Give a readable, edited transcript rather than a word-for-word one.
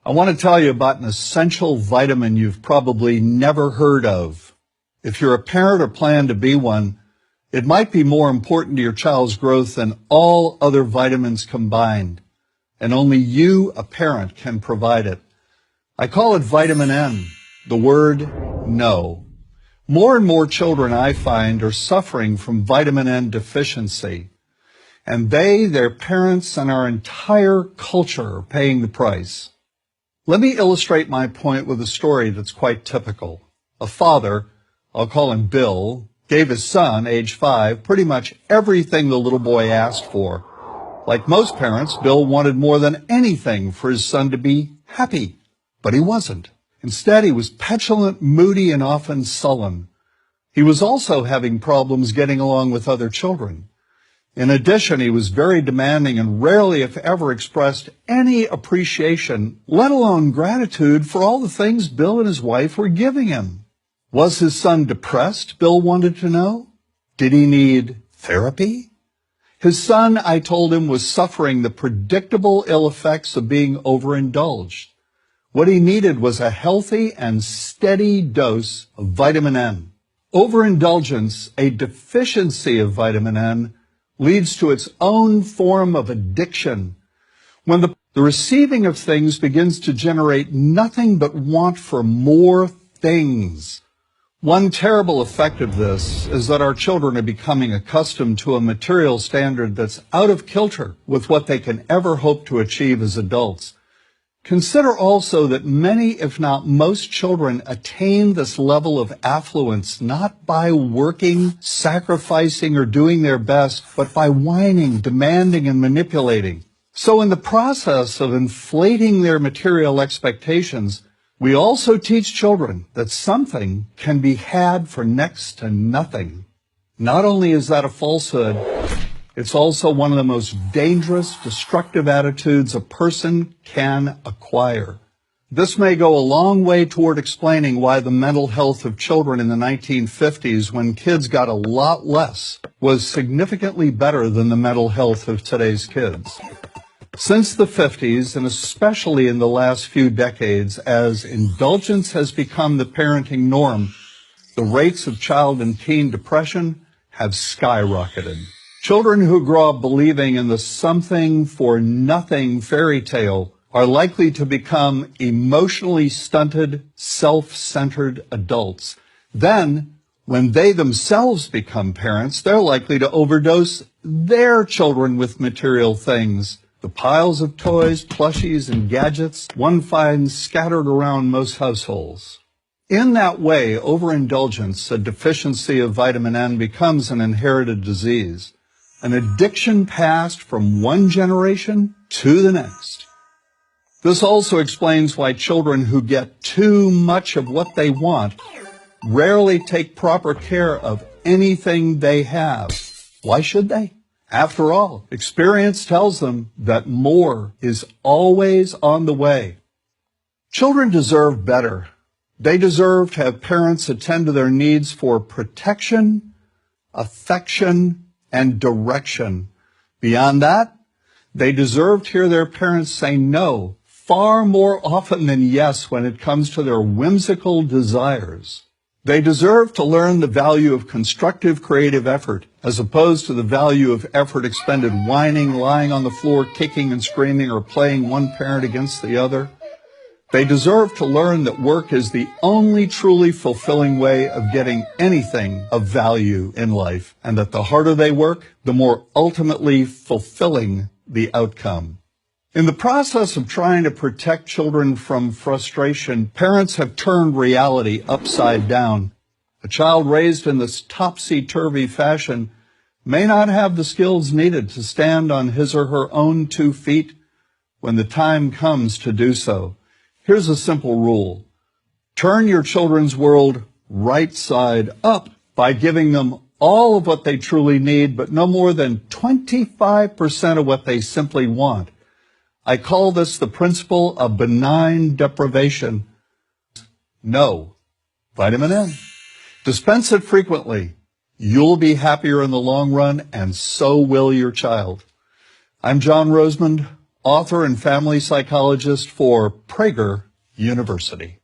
I want to tell you about an essential vitamin you've probably never heard of. If you're a parent or plan to be one, it might be more important to your child's growth than all other vitamins combined, and only you, a parent, can provide it. I call it vitamin N, the word no. More and more children, I find, are suffering from vitamin N deficiency, and they, their parents, and our entire culture are paying the price. Let me illustrate my point with a story that's quite typical. A father, I'll call him Bill, gave his son, age 5, pretty much everything the little boy asked for. Like most parents, Bill wanted more than anything for his son to be happy, but he wasn't. Instead, he was petulant, moody, and often sullen. He was also having problems getting along with other children. In addition, he was very demanding and rarely, if ever, expressed any appreciation, let alone gratitude, for all the things Bill and his wife were giving him. Was his son depressed, Bill wanted to know? Did he need therapy? His son, I told him, was suffering the predictable ill effects of being overindulged. What he needed was a healthy and steady dose of vitamin N. Overindulgence, a deficiency of vitamin N, leads to its own form of addiction. When the receiving of things begins to generate nothing but want for more things. One terrible effect of this is that our children are becoming accustomed to a material standard that's out of kilter with what they can ever hope to achieve as adults. Consider also that many, if not most, children attain this level of affluence not by working, sacrificing, or doing their best, but by whining, demanding, and manipulating. So in the process of inflating their material expectations, we also teach children that something can be had for next to nothing. Not only is that a falsehood, it's also one of the most dangerous, destructive attitudes a person can acquire. This may go a long way toward explaining why the mental health of children in the 1950s, when kids got a lot less, was significantly better than the mental health of today's kids. Since the 50s, and especially in the last few decades, as indulgence has become the parenting norm, the rates of child and teen depression have skyrocketed. Children who grow up believing in the something-for-nothing fairy tale are likely to become emotionally stunted, self-centered adults. Then, when they themselves become parents, they're likely to overdose their children with material things. The piles of toys, plushies, and gadgets one finds scattered around most households. In that way, overindulgence, a deficiency of vitamin N, becomes an inherited disease. An addiction passed from one generation to the next. This also explains why children who get too much of what they want rarely take proper care of anything they have. Why should they? After all, experience tells them that more is always on the way. Children deserve better. They deserve to have parents attend to their needs for protection, affection, and direction. Beyond that, they deserve to hear their parents say no far more often than yes when it comes to their whimsical desires. They deserve to learn the value of constructive creative effort as opposed to the value of effort expended whining, lying on the floor, kicking and screaming, or playing one parent against the other. They deserve to learn that work is the only truly fulfilling way of getting anything of value in life, and that the harder they work, the more ultimately fulfilling the outcome. In the process of trying to protect children from frustration, parents have turned reality upside down. A child raised in this topsy-turvy fashion may not have the skills needed to stand on his or her own 2 feet when the time comes to do so. Here's a simple rule. Turn your children's world right side up by giving them all of what they truly need, but no more than 25% of what they simply want. I call this the principle of benign deprivation. No. Vitamin N. Dispense it frequently. You'll be happier in the long run, and so will your child. I'm John Rosemond, author and family psychologist for Prager University.